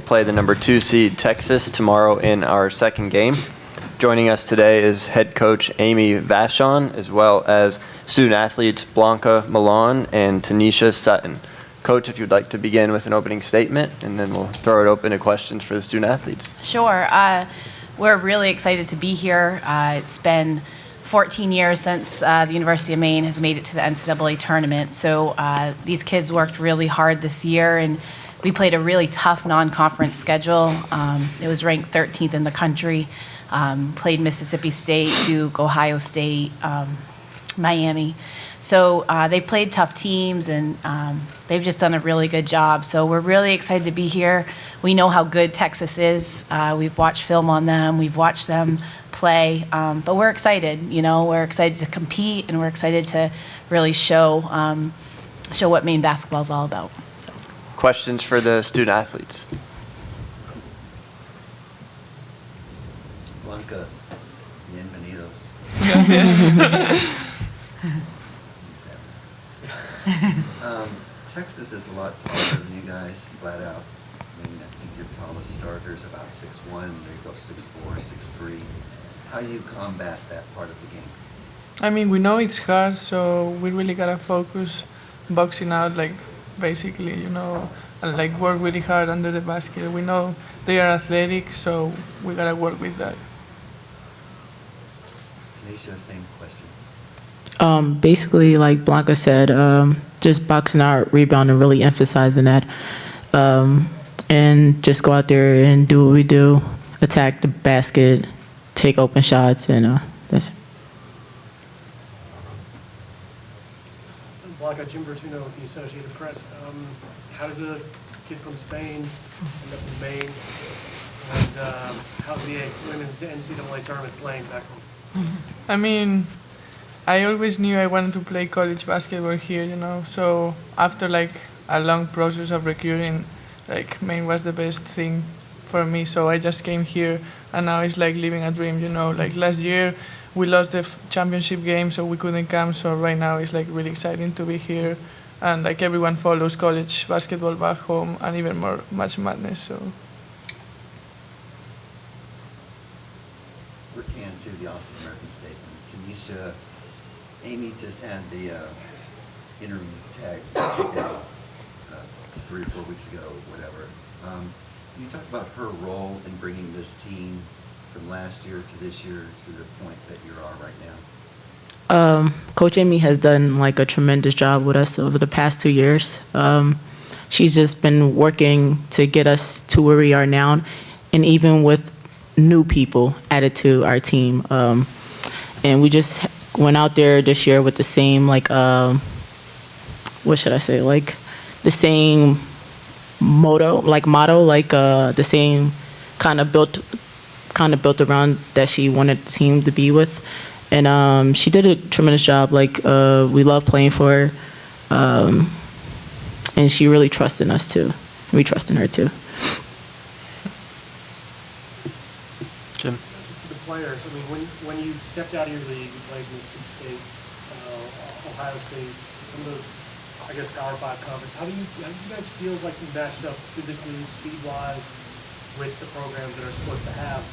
play the number 2 seed Texas tomorrow in our second game. Joining us today is head coach Coach Vachon, as well as student athletes Blanca, Millan, and Tanesha, Sutton. Coach, if you'd like to begin with an opening statement, and then we'll throw it open to questions for the student athletes. Sure. We're really excited to be here. It's been 14 years since the University of Maine has made it to the NCAA tournament. So these kids worked really hard this year, and we played a really tough non-conference schedule. It was ranked 13th in the country. Played Mississippi State, Duke, Ohio State, Miami. So they played tough teams, and they've just done a really good job. So we're really excited to be here. We know how good Texas is. We've watched film on them. We've watched them play. But we're excited. We're excited to compete, and we're excited to really show what Maine basketball is all about. So. Questions for the student athletes? Blanca, bienvenidos. Texas is a lot taller than you guys, flat out. I think your tallest starter is about 6'1", they go 6'4", 6'3". How do you combat that part of the game? We know it's hard, so we really gotta focus boxing out, basically, and work really hard under the basket. We know they are athletic, so we gotta work with that. Tanesha, same question. Basically, like Blanca said, just boxing out, rebounding, really emphasizing that, and just go out there and do what we do, attack the basket, take open shots, and that's it. Blanca, Jim Bertuno with the Associated Press. How does a kid from Spain end up in Maine? And how's the women's NCAA tournament playing back home? I always knew I wanted to play college basketball here, So after a long process of recruiting, Maine was the best thing for me. So I just came here, and now it's like living a dream, Last year we lost the championship game, so we couldn't come. So right now it's really exciting to be here, and everyone follows college basketball back home, and even more March Madness. So. We're can to the Austin American Statesman. Tanesha, Amy just had the interim tag taken off 3 or 4 weeks ago, whatever. Can you talk about her role in bringing this team from last year to this year to the point that you are right now? Coach Amy has done a tremendous job with us over the past 2 years. She's just been working to get us to where we are now, and even with new people added to our team. And we just went out there this year with the same, what should I say, the same motto, the same kind of built around that she wanted the team to be with. And she did a tremendous job. We love playing for her. And she really trusted us too. We trust in her too. Jim? The players, when you stepped out of your league, you played Mississippi State, Ohio State, some of those, Power 5 conference. How do you guys feel like you matched up physically, speed-wise, with the programs that are supposed to have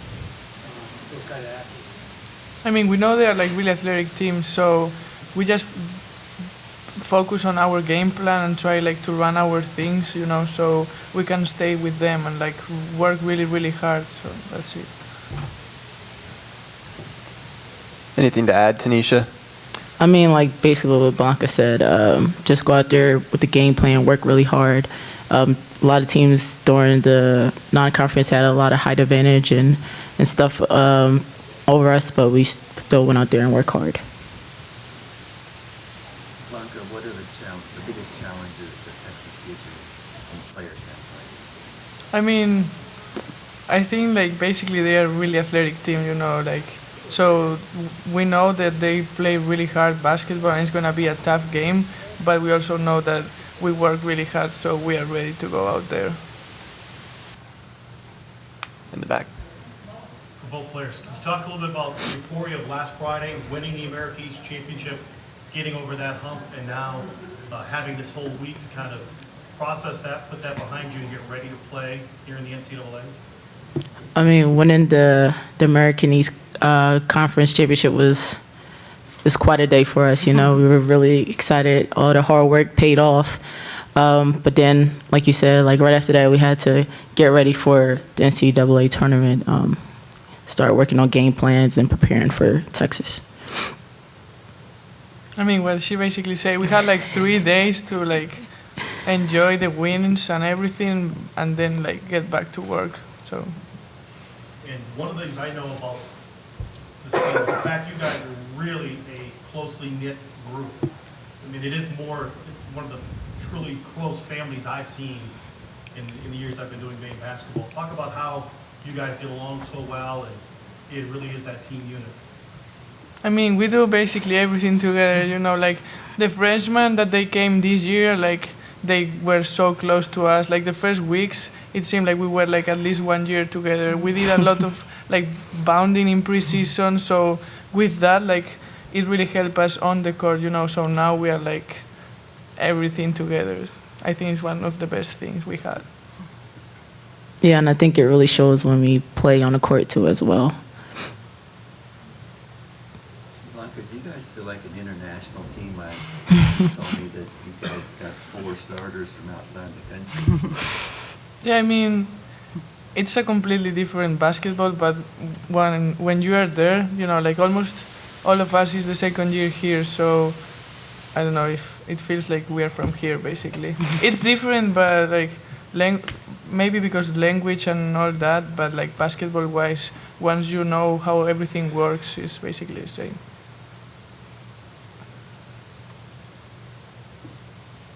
those kind of athletes? We know they are really athletic teams, so we just focus on our game plan and try to run our things, so we can stay with them and work really, really hard. So that's it. Anything to add, Tanesha? Basically what Blanca said, just go out there with the game plan, work really hard. A lot of teams during the non-conference had a lot of height advantage and stuff over us, but we still went out there and worked hard. Blanca, what are the biggest challenges that Texas gives you from a player standpoint? I think basically they are a really athletic team, so we know that they play really hard basketball and it's going to be a tough game, but we also know that we work really hard, so we are ready to go out there. In the back. For both players, can you talk a little bit about the euphoria of last Friday, winning the America East Championship, getting over that hump, and now having this whole week to kind of process that, put that behind you, and get ready to play here in the NCAA? I mean, winning the American East Conference Championship was quite a day for us. You know, we were really excited. All the hard work paid off. But then, like you said, like right after that, we had to get ready for the NCAA tournament, start working on game plans and preparing for Texas. I mean, what she basically said, we had like 3 days to like enjoy the wins and everything, and then like get back to work. So. And one of the things I know about this team is the fact you guys are really a closely knit group. I mean, it's one of the truly close families I've seen in the years I've been doing Maine basketball. Talk about how you guys get along so well, and it really is that team unit. I mean, we do basically everything together, you know, like the freshmen that they came this year, like they were so close to us. Like the first weeks, it seemed like we were like at least 1 year together. We did a lot of like bonding in preseason, so with that, like it really helped us on the court, you know, so now we are like everything together. I think it's one of the best things we had. Yeah, and I think it really shows when we play on the court too as well. Blanca, do you guys feel like an international team? I told me that you guys got 4 starters from outside the country. Yeah, I mean, it's a completely different basketball, but when you are there, you know, like almost all of us is the second year here, so I don't know if it feels like we are from here, basically. It's different, but like maybe because language and all that, but like basketball-wise, once you know how everything works, it's basically the same.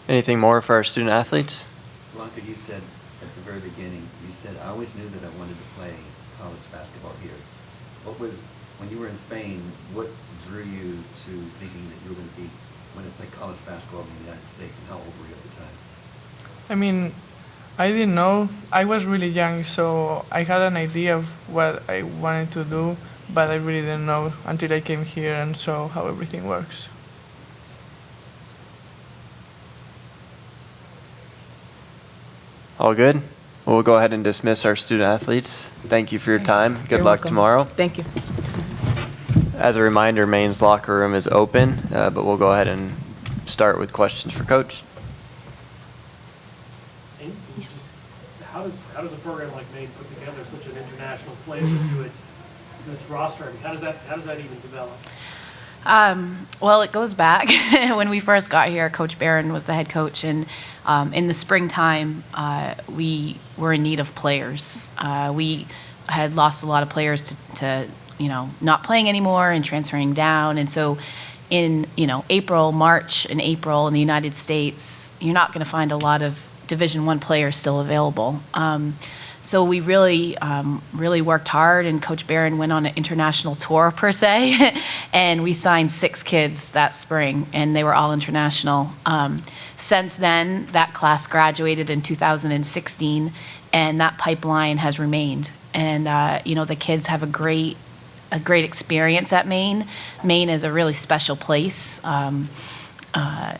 Anything more for our student athletes? Blanca, you said at the very beginning, you said, I always knew that I wanted to play college basketball here. When you were in Spain, what drew you to thinking that you were going to play college basketball in the United States, and how old were you at the time? I mean, I didn't know. I was really young, so I had an idea of what I wanted to do, but I really didn't know until I came here and saw how everything works. All good? We'll go ahead and dismiss our student athletes. Thank you for your time. Good You're luck welcome. tomorrow. Thank you. As a reminder, Maine's locker room is open, but we'll go ahead and start with questions for Coach. And just how does a program like Maine put together such an international flavor to its roster? I mean, how does that even develop? Well, it goes back when we first got here. Coach Barron was the head coach, and in the springtime, we were in need of players. We had lost a lot of players to not playing anymore and transferring down, and so in March and April in the United States, you're not going to find a lot of Division I players still available. So we really worked hard, and Coach Barron went on an international tour, per se, and we signed 6 kids that spring, and they were all international. Since then, that class graduated in 2016, and that pipeline has remained. And the kids have a great experience at Maine. Maine is a really special place.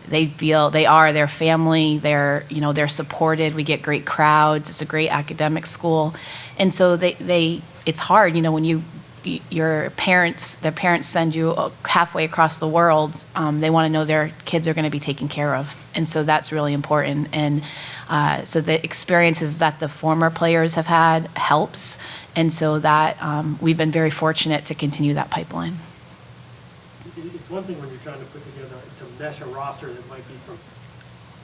They feel they are their family. They're supported. We get great crowds. It's a great academic school, and so it's hard. When their parents send you halfway across the world. They want to know their kids are going to be taken care of, and so that's really important. And so the experiences that the former players have had helps, and so that we've been very fortunate to continue that pipeline. It's one thing when you're trying to put together, to mesh a roster that might be from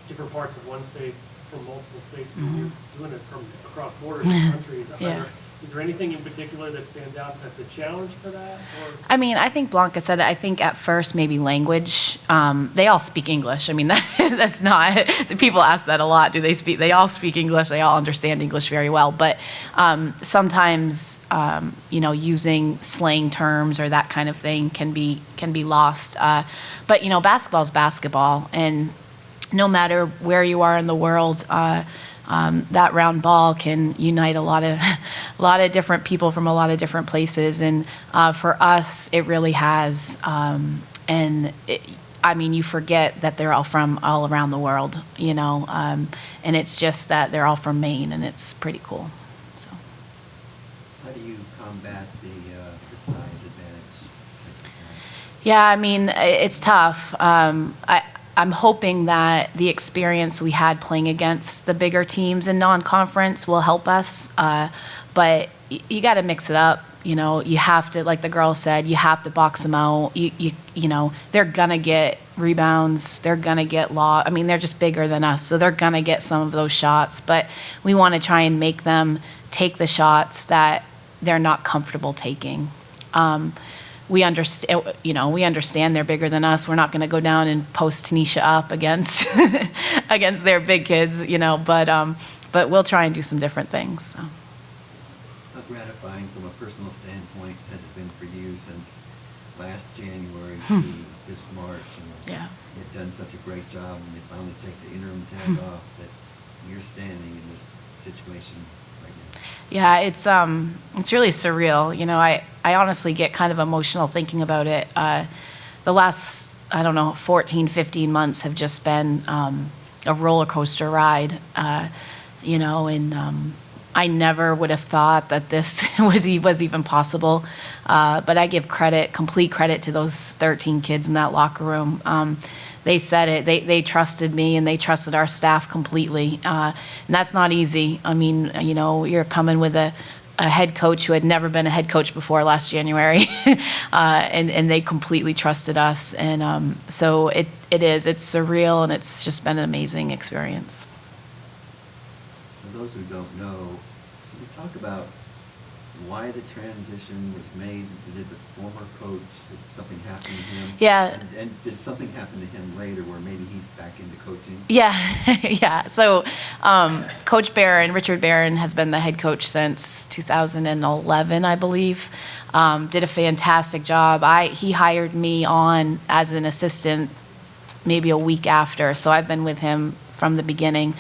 different parts of one state, from multiple states, but you're doing it from across borders and countries. Yeah. Is there anything in particular that stands out that's a challenge for that? Or? I mean, I think Blanca said it. I think at first maybe language. They all speak English. I mean, that's not, people ask that a lot. They all speak English. They all understand English very well. But sometimes, using slang terms or that kind of thing can be lost. But basketball is basketball. And no matter where you are in the world, that round ball can unite a lot of different people from a lot of different places, and for us, it really has. And I mean, you forget that they're all from all around the world, you know, and it's just that they're all from Maine, and it's pretty cool. So. How do you combat the size advantage? Exercise? Yeah, I mean, it's tough. I'm hoping that the experience we had playing against the bigger teams in non-conference will help us, but you got to mix it up. You know, you have to, like the girl said, you have to box them out. You know, they're gonna get rebounds. They're gonna get I mean, they're just bigger than us, so they're gonna get some of those shots. But we want to try and make them take the shots that they're not comfortable taking. We understand, you know, we understand they're bigger than us. We're not going to go down and post Tanesha up against against their big kids, you know. But we'll try and do some different things. So. How gratifying from a personal standpoint has it been for you since last January to this March? And Yeah. you've done such a great job, and you finally take the interim tag off that you're standing in this situation right now. Yeah, it's really surreal. You know, I honestly get kind of emotional thinking about it. The last, I don't know, 14, 15 months have just been a roller coaster ride, you know, and I never would have thought that this was even possible. But I give complete credit to those 13 kids in that locker room. They said it. They trusted me, and they trusted our staff completely. And that's not easy. I mean, you know, you're coming with a head coach who had never been a head coach before last January, and they completely trusted us. And so it's surreal, and it's just been an amazing experience. For those who don't know, can you talk about why the transition was made? Did the former coach, did something happen to him? Yeah. And did something happen to him later where maybe he's back into coaching? Yeah, yeah. So Coach Barron, Richard Barron, has been the head coach since 2011, I believe. Did a fantastic job. He hired me on as an assistant maybe a week after, so I've been with him from the beginning.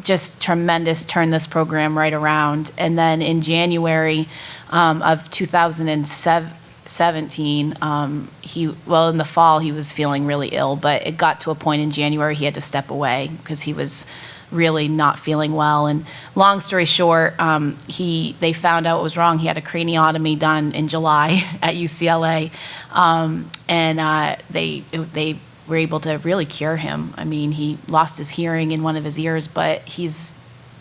Just tremendous, turned this program right around. And then in January of 2017, in the fall he was feeling really ill, but it got to a point in January he had to step away because he was really not feeling well. And long story short, they found out what was wrong. He had a craniotomy done in July at UCLA, and they were able to really cure him. I mean, he lost his hearing in one of his ears, but he's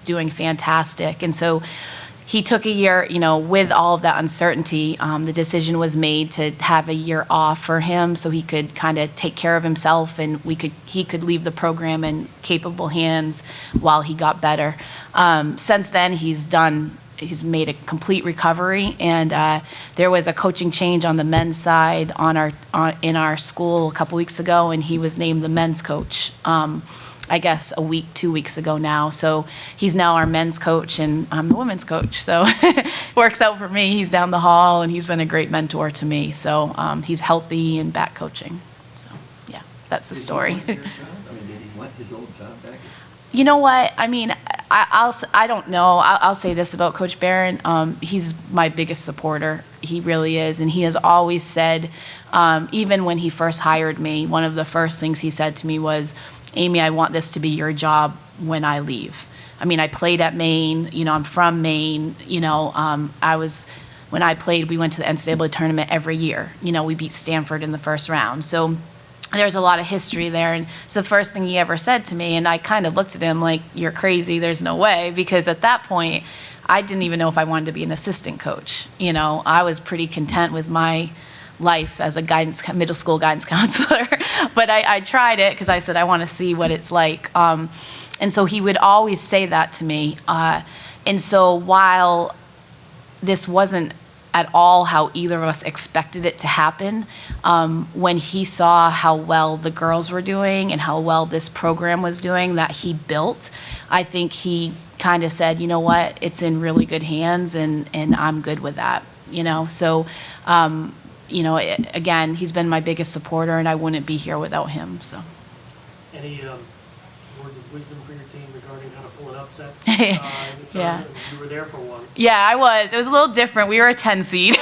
doing fantastic. And so he took a year, you know, with all of that uncertainty, the decision was made to have a year off for him so he could kind of take care of himself, and he could leave the program in capable hands while he got better. Since then, he's made a complete recovery, and there was a coaching change on the men's side in our school a couple weeks ago, and he was named the men's coach. I guess 2 weeks ago now. So he's now our men's coach, and I'm the women's coach. So it works out for me. He's down the hall, and he's been a great mentor to me. So he's healthy and back coaching. So yeah, that's the story. Did he want your job? I mean, did he want his old job back? You know what? I mean, I don't know. I'll say this about Coach Barron. He's my biggest supporter. He really is. And he has always said, even when he first hired me, one of the first things he said to me was, Amy, I want this to be your job when I leave. I mean, I played at Maine. You know, I'm from Maine. You know, when I played, we went to the NCAA tournament every year. You know, we beat Stanford in the first round. So there's a lot of history there. And so the first thing he ever said to me, and I kind of looked at him like, you're crazy, there's no way. Because at that point, I didn't even know if I wanted to be an assistant coach. You know, I was pretty content with my life as a middle school guidance counselor. But I tried it because I said, I want to see what it's like. And so he would always say that to me. And so while this wasn't at all how either of us expected it to happen, when he saw how well the girls were doing and how well this program was doing that he built, I think he kind of said, you know what, it's in really good hands, and I'm good with that, you know. So, you know, again, he's been my biggest supporter, and I wouldn't be here without him. So. Any words of wisdom for your team regarding how to pull an upset? Yeah. You were there for one. Yeah, I was. It was a little different. We were a 10 seed.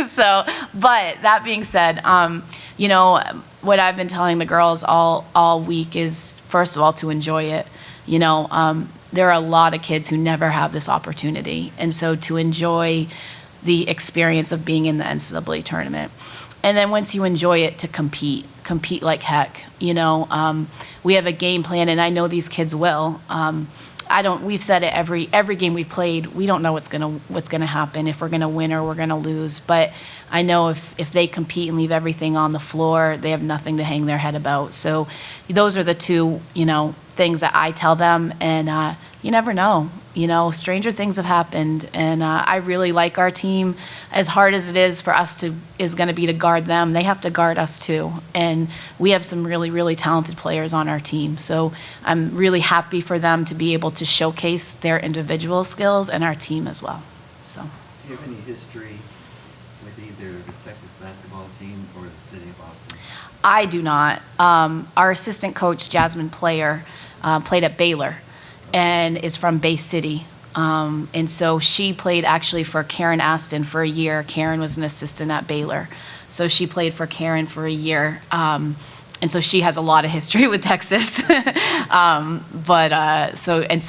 So, but that being said, you know, what I've been telling the girls all week is, first of all, to enjoy it. You know, there are a lot of kids who never have this opportunity, and so to enjoy the experience of being in the NCAA tournament. And then once you enjoy it, to compete like heck. You know, we have a game plan, and I know these kids will. We've said it every game we've played. We don't know what's gonna happen, if we're gonna win or we're gonna lose. But I know if they compete and leave everything on the floor, they have nothing to hang their head about. So those are the two, you know, things that I tell them. And you never know. You know, stranger things have happened, and I really like our team. As hard as it is for us is going to be to guard them, they have to guard us too. And we have some really, really talented players on our team. So I'm really happy for them to be able to showcase their individual skills and our team as well. So. Do you have any history with either the Texas basketball team or the city of Austin? I do not. Our assistant coach, Jasmine Player, played at Baylor and is from Bay City. And so she played actually for Karen Aston for a year. Karen was an assistant at Baylor. So she played for Karen for a year. And so she has a lot of history with Texas. So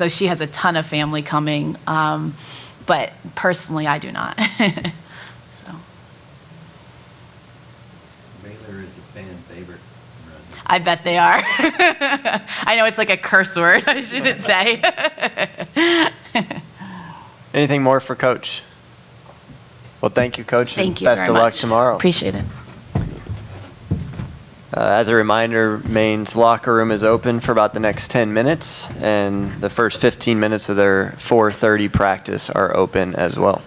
she has a ton of family coming. But personally, I do not. So. Baylor is a fan favorite. I bet they are. I know it's like a curse word, I shouldn't say. Anything more for Coach? Well, thank you, Coach. Thank you Best very of luck much. tomorrow. Appreciate it. As a reminder, Maine's locker room is open for about the next 10 minutes, and the first 15 minutes of their 4:30 practice are open as well.